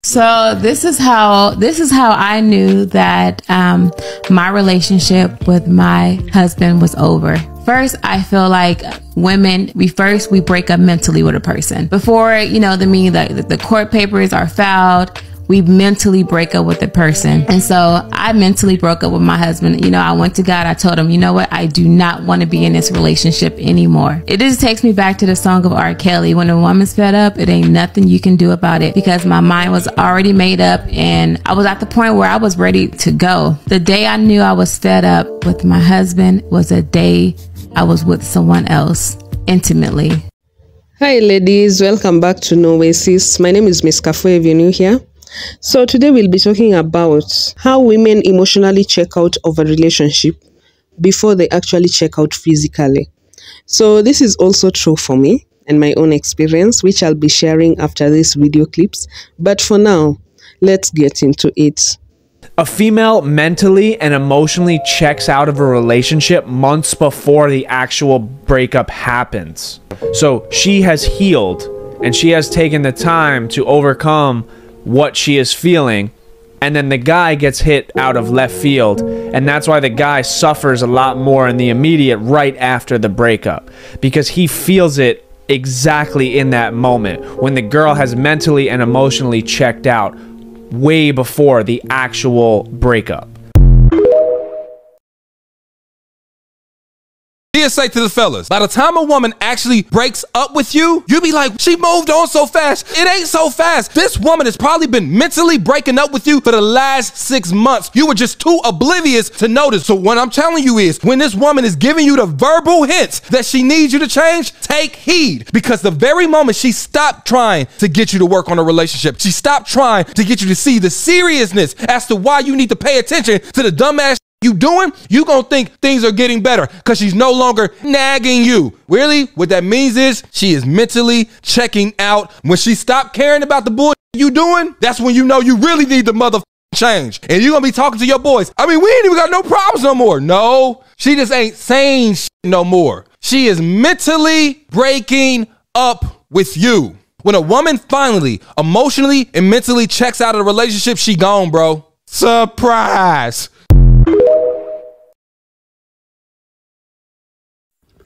So this is how I knew that my relationship with my husband was over. First, I feel like women, we break up mentally with a person before the court papers are filed. We mentally break up with the person. And so I mentally broke up with my husband. I went to God. I told him, you know what? I do not want to be in this relationship anymore. It just takes me back to the song of R. Kelly. When a woman's fed up, it ain't nothing you can do about it, because my mind was already made up and I was at the point where I was ready to go. The day I knew I was fed up with my husband was a day I was with someone else intimately. Hi ladies, welcome back to Noasis. My name is Miss Kafue if you're new here. So today we'll be talking about how women emotionally check out of a relationship before they actually check out physically. So this is also true for me and my own experience, which I'll be sharing after these video clips. But for now, let's get into it. A female mentally and emotionally checks out of a relationship months before the actual breakup happens. So she has healed and she has taken the time to overcome what she is feeling, and then the guy gets hit out of left field, and that's why the guy suffers a lot more in the immediate right after the breakup, because he feels it exactly in that moment when the girl has mentally and emotionally checked out way before the actual breakup. Say to the fellas, by the time a woman actually breaks up with you, you be like, she moved on so fast. It ain't so fast. This woman has probably been mentally breaking up with you for the last 6 months. You were just too oblivious to notice. So what I'm telling you is, when this woman is giving you the verbal hints that she needs you to change, take heed, because the very moment she stopped trying to get you to work on a relationship, she stopped trying to get you to see the seriousness as to why you need to pay attention to the dumbass you doing, you gonna think things are getting better because she's no longer nagging you. Really, what that means is she is mentally checking out. When she stopped caring about the bullshit you doing, that's when you know you really need the mother change. And you're gonna be talking to your boys. I mean, we ain't even got no problems no more. No, she just ain't saying shit no more. She is mentally breaking up with you. When a woman finally, emotionally and mentally checks out of the relationship, she gone, bro. Surprise.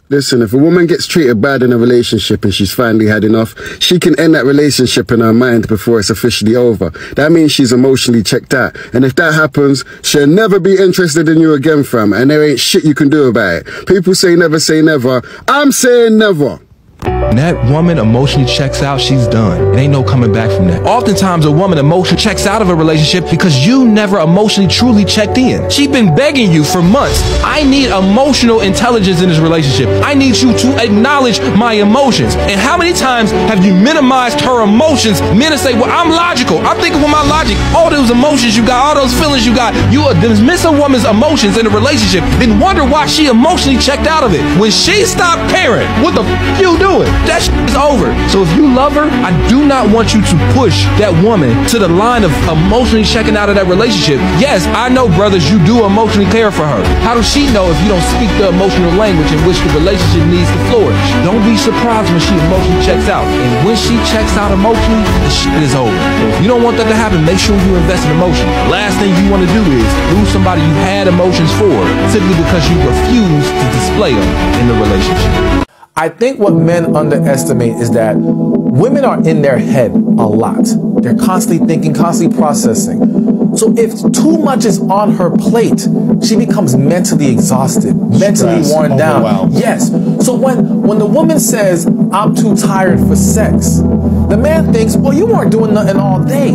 Listen, if a woman gets treated bad in a relationship and she's finally had enough, she can end that relationship in her mind before it's officially over. That means she's emotionally checked out. And if that happens, she'll never be interested in you again, fam. And there ain't shit you can do about it. People say never. I'm saying never. When that woman emotionally checks out, she's done. It ain't no coming back from that. Oftentimes, a woman emotionally checks out of a relationship because you never emotionally truly checked in. She's been begging you for months. I need emotional intelligence in this relationship. I need you to acknowledge my emotions. And how many times have you minimized her emotions? Men say, well, I'm logical. I'm thinking with my logic. All those emotions you got, all those feelings you got, you dismiss a woman's emotions in a relationship and wonder why she emotionally checked out of it. When she stopped caring, what the f you doing? That shit is over. So if you love her, I do not want you to push that woman to the line of emotionally checking out of that relationship. Yes, I know, brothers, you do emotionally care for her. How does she know if you don't speak the emotional language in which the relationship needs to flourish? Don't be surprised when she emotionally checks out. And when she checks out emotionally, the shit is over. So if you don't want that to happen, make sure you invest in emotion. The last thing you want to do is lose somebody you had emotions for simply because you refuse to display them in the relationship. I think what men underestimate is that women are in their head a lot. They're constantly thinking, constantly processing. So if too much is on her plate, she becomes mentally exhausted, mentally worn down. Yes. So when the woman says, I'm too tired for sex, the man thinks, well, you weren't doing nothing all day.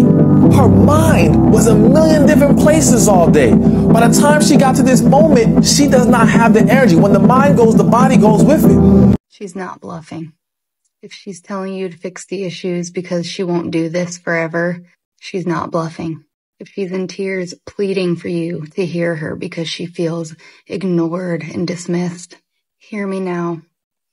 Her mind was a million different places all day. By the time she got to this moment, she does not have the energy. When the mind goes, the body goes with it. She's not bluffing. If she's telling you to fix the issues because she won't do this forever, she's not bluffing. If she's in tears pleading for you to hear her because she feels ignored and dismissed, hear me now.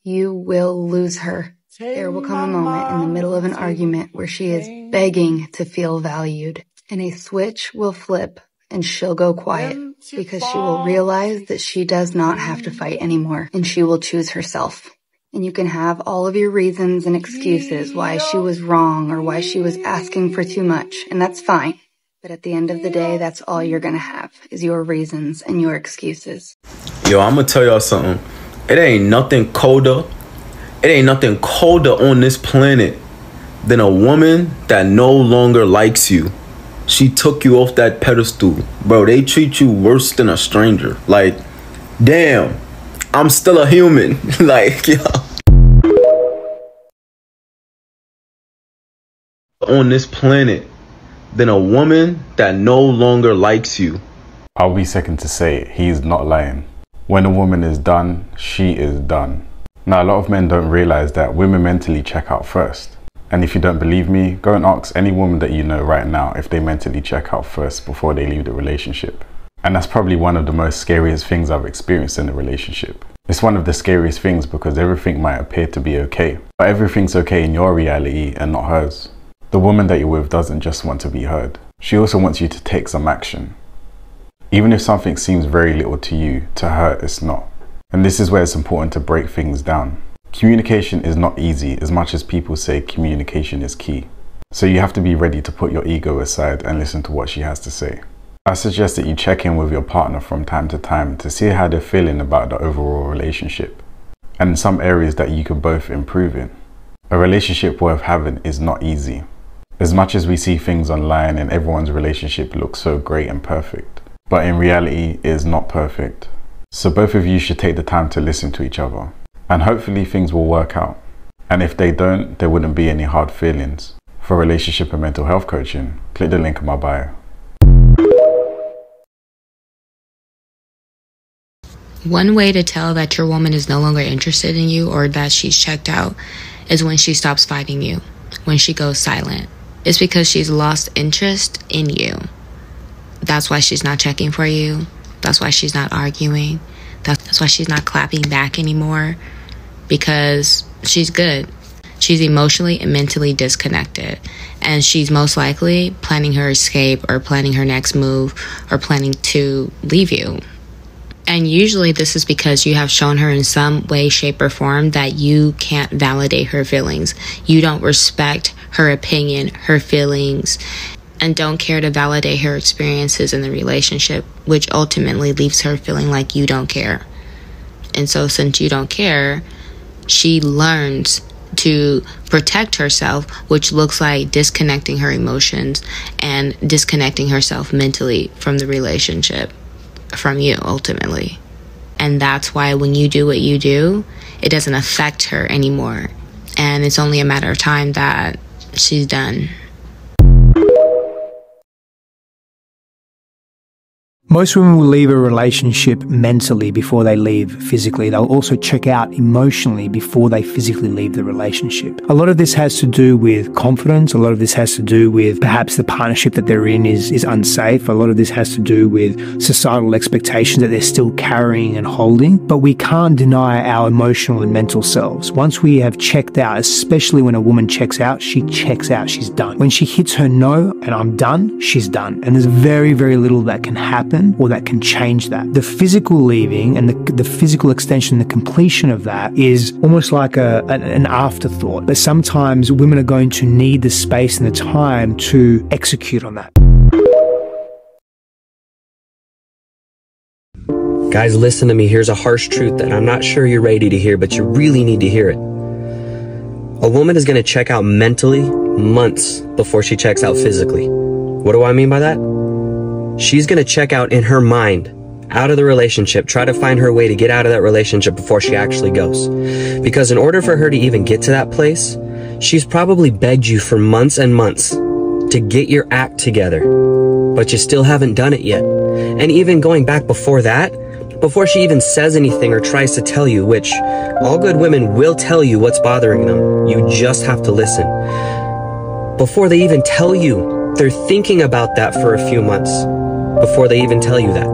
You will lose her. There will come a moment in the middle of an argument where she is begging to feel valued, and a switch will flip and she'll go quiet because she will realize that she does not have to fight anymore and she will choose herself. And you can have all of your reasons and excuses why she was wrong or why she was asking for too much, and that's fine. But at the end of the day, that's all you're gonna have is your reasons and your excuses. Yo, I'm gonna tell y'all something. It ain't nothing colder. It ain't nothing colder on this planet than a woman that no longer likes you. She took you off that pedestal. Bro, they treat you worse than a stranger. Like, damn, I'm still a human. Like, yo. On this planet than a woman that no longer likes you. I'll be second to say it. He's not lying. When a woman is done, she is done. Now, a lot of men don't realize that women mentally check out first. And if you don't believe me, go and ask any woman that you know right now if they mentally check out first before they leave the relationship. And that's probably one of the most scariest things I've experienced in a relationship. It's one of the scariest things because everything might appear to be okay, but everything's okay in your reality and not hers. The woman that you're with doesn't just want to be heard. She also wants you to take some action. Even if something seems very little to you, to her it's not. And this is where it's important to break things down. Communication is not easy as much as people say communication is key. So you have to be ready to put your ego aside and listen to what she has to say. I suggest that you check in with your partner from time to time to see how they're feeling about the overall relationship and in some areas that you could both improve in. A relationship worth having is not easy. As much as we see things online and everyone's relationship looks so great and perfect, but in reality it is not perfect. So both of you should take the time to listen to each other. And hopefully things will work out. And if they don't, there wouldn't be any hard feelings. For relationship and mental health coaching, click the link in my bio. One way to tell that your woman is no longer interested in you or that she's checked out is when she stops fighting you, when she goes silent. It's because she's lost interest in you. That's why she's not checking for you. That's why she's not arguing. That's why she's not clapping back anymore, because she's good. She's emotionally and mentally disconnected, and she's most likely planning her escape or planning her next move or planning to leave you. And usually this is because you have shown her in some way, shape, or form that you can't validate her feelings. You don't respect her opinion, her feelings, and don't care to validate her experiences in the relationship, which ultimately leaves her feeling like you don't care. And so since you don't care, she learns to protect herself, which looks like disconnecting her emotions and disconnecting herself mentally from the relationship, from you ultimately. And that's why when you do what you do, it doesn't affect her anymore. And it's only a matter of time that she's done. Most women will leave a relationship mentally before they leave physically. They'll also check out emotionally before they physically leave the relationship. A lot of this has to do with confidence. A lot of this has to do with perhaps the partnership that they're in is unsafe. A lot of this has to do with societal expectations that they're still carrying and holding. But we can't deny our emotional and mental selves. Once we have checked out, especially when a woman checks out, she checks out, she's done. When she hits her no and I'm done, she's done. And there's very, very little that can happen or that can change that. The physical leaving and the physical extension, the completion of that is almost like an afterthought. But sometimes women are going to need the space and the time to execute on that. Guys, listen to me. Here's a harsh truth that I'm not sure you're ready to hear, but you really need to hear it. A woman is going to check out mentally months before she checks out physically. What do I mean by that? She's going to check out in her mind, out of the relationship, try to find her way to get out of that relationship before she actually goes. Because in order for her to even get to that place, she's probably begged you for months and months to get your act together, but you still haven't done it yet. And even going back before that, before she even says anything or tries to tell you, which all good women will tell you what's bothering them, you just have to listen. Before they even tell you, they're thinking about that for a few months before they even tell you that.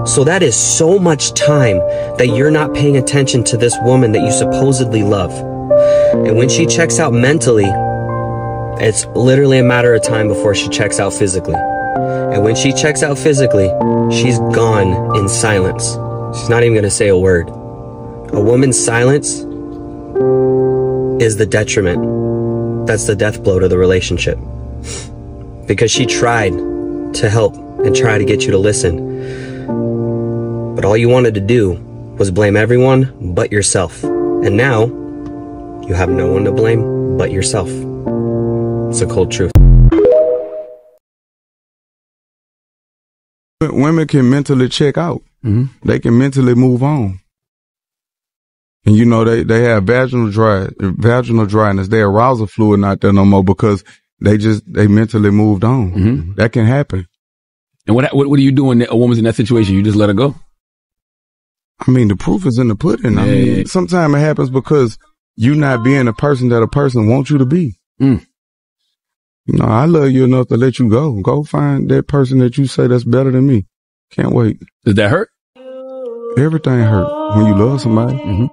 So that is so much time that you're not paying attention to this woman that you supposedly love. And when she checks out mentally, it's literally a matter of time before she checks out physically. And when she checks out physically, she's gone in silence. She's not even going to say a word. A woman's silence is the detriment. That's the death blow to the relationship. Because she tried to help and try to get you to listen. But all you wanted to do was blame everyone but yourself. And now, you have no one to blame but yourself. It's a cold truth. Women can mentally check out. They can mentally move on. And you know, they have vaginal dryness. Their arousal fluid not there no more because they mentally moved on. That can happen. And what do you do when a woman's in that situation? You just let her go? I mean, the proof is in the pudding. Yeah. I mean, sometimes it happens because you not being the person that a person wants you to be. You know, I love you enough to let you go. Go find that person that you say that's better than me. Can't wait. Does that hurt? Everything hurt when you love somebody.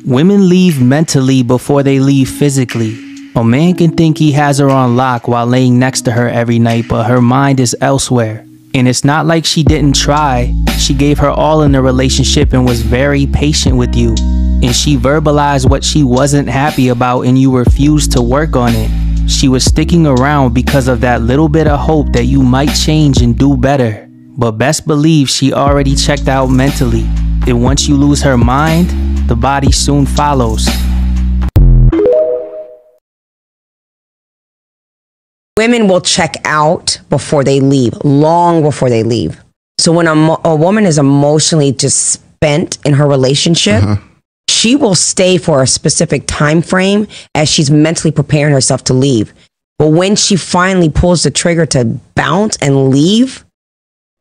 Women leave mentally before they leave physically. A man can think he has her on lock while laying next to her every night, but her mind is elsewhere. And it's not like she didn't try. She gave her all in the relationship and was very patient with you. And she verbalized what she wasn't happy about and you refused to work on it. She was sticking around because of that little bit of hope that you might change and do better. But best believe she already checked out mentally. And once you lose her mind, the body soon follows. Women will check out before they leave, long before they leave. So when a woman is emotionally just spent in her relationship, she will stay for a specific time frame as she's mentally preparing herself to leave. But when she finally pulls the trigger to bounce and leave,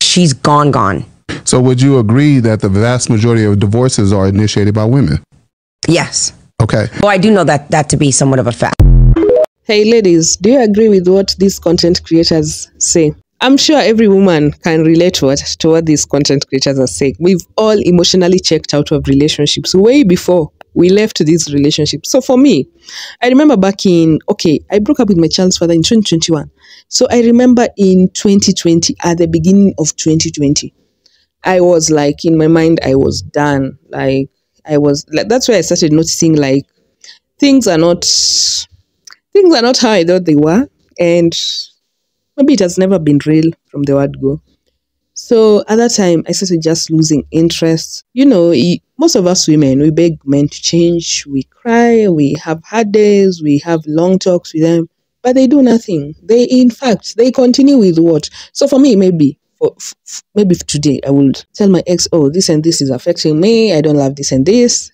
she's gone. So would you agree that the vast majority of divorces are initiated by women? Yes. Okay. Well, I do know that to be somewhat of a fact. Hey ladies, do you agree with what these content creators say? I'm sure every woman can relate to what these content creators are saying. We've all emotionally checked out of relationships way before we left these relationships. So for me, I remember I broke up with my child's father in 2021. So I remember in 2020, at the beginning of 2020, I was like, in my mind, I was done. That's where I started noticing like things are not how I thought they were, and maybe it has never been real from the word go. So at that time, I started just losing interest. You know, most of us women, we beg men to change, we cry, we have hard days, we have long talks with them, but they do nothing. In fact, they continue with what? So for me, maybe today, I would tell my ex, oh, this and this is affecting me, I don't love this and this.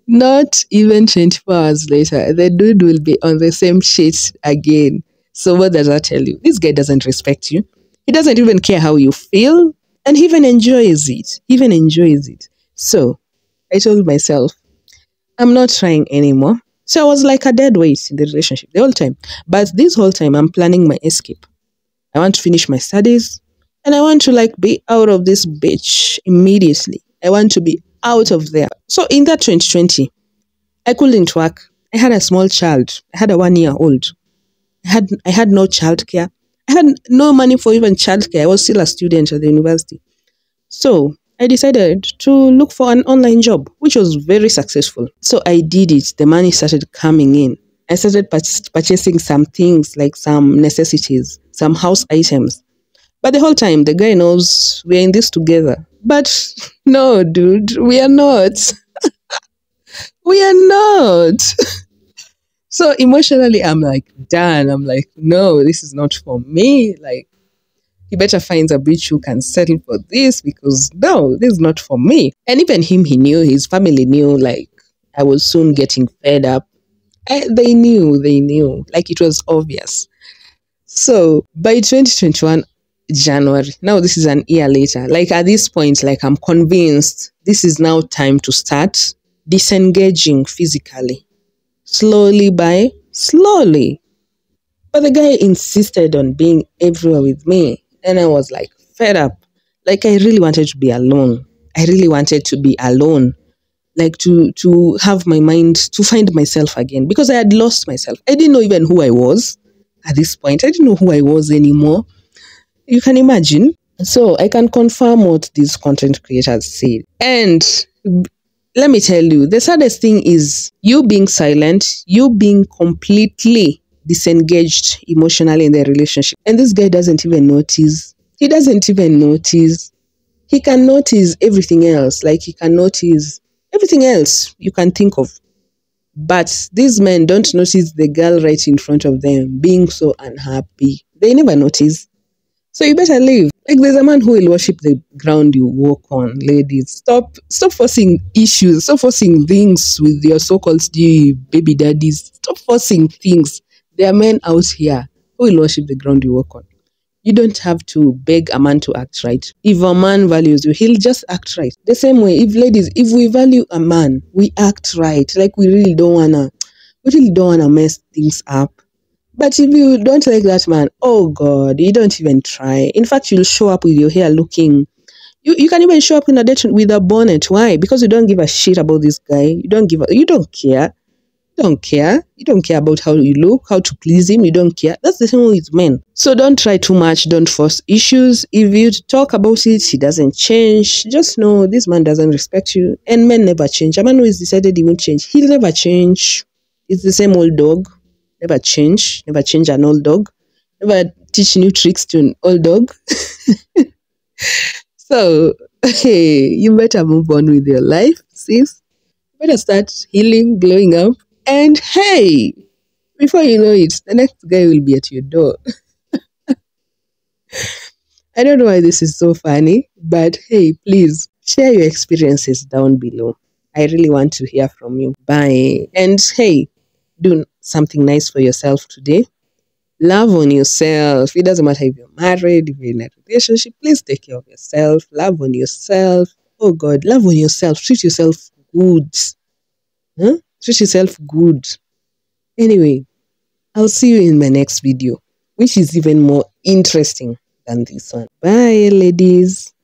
Not even 24 hours later, the dude will be on the same shit again. So what does that tell you? This guy doesn't respect you. He doesn't even care how you feel. And he even enjoys it. So I told myself, I'm not trying anymore. So I was like a dead weight in the relationship the whole time. But this whole time, I'm planning my escape. I want to finish my studies. And I want to be out of this bitch immediately. I want to be out of there. So in that 2020, I couldn't work. I had a small child. I had a 1-year-old. I had no childcare. I had no money for even childcare. I was still a student at the university. So I decided to look for an online job, which was very successful. So I did it. The money started coming in. I started purchasing some things, like some necessities, some house items. But the whole time, the guy knows we're in this together. But no, dude, we are not. We are not. So emotionally, I'm like, done. I'm like, no, this is not for me. Like, he better find a bitch who can settle for this, because no, this is not for me. And even him, he knew, his family knew, like, I was soon getting fed up. They knew. Like, it was obvious. So by 2021, January, now this is an year later, like at this point, like I'm convinced this is now time to start disengaging physically, slowly. But the guy insisted on being everywhere with me, and I was like fed up. Like, I really wanted to be alone. Like to have my mind, to find myself again, because I had lost myself. I didn't know even who I was at this point. I didn't know who I was anymore. You can imagine. So I can confirm what these content creators said. And let me tell you, the saddest thing is you being silent, you being completely disengaged emotionally in the relationship. And this guy doesn't even notice. He doesn't even notice. He can notice everything else. Like he can notice everything else you can think of. But these men don't notice the girl right in front of them being so unhappy. They never notice. So you better leave. Like there's a man who will worship the ground you walk on, ladies. Stop forcing issues. Stop forcing things with your so-called baby daddies. Stop forcing things. There are men out here who will worship the ground you walk on. You don't have to beg a man to act right. If a man values you, he'll just act right. The same way, if we value a man, we act right. Like we really don't wanna mess things up. But if you don't like that man, oh God, you don't even try. In fact, you'll show up with your hair looking. You can even show up in a date with a bonnet. Why? Because you don't give a shit about this guy. You don't care. You don't care about how you look, how to please him. You don't care. That's the same with men. So don't try too much. Don't force issues. If you talk about it, he doesn't change. Just know this man doesn't respect you. And men never change. A man who has decided he won't change, he'll never change. It's the same old dog. Never change an old dog. Never teach new tricks to an old dog. So, hey, you better move on with your life, sis. You better start healing, glowing up. And hey, before you know it, the next guy will be at your door. I don't know why this is so funny, but hey, please share your experiences down below. I really want to hear from you. Bye. And hey, do something nice for yourself today. Love on yourself. It doesn't matter if you're married, if you're in a relationship, please take care of yourself. Love on yourself. Oh God, love on yourself. Treat yourself good. Treat yourself good. Anyway, I'll see you in my next video, which is even more interesting than this one. Bye, ladies.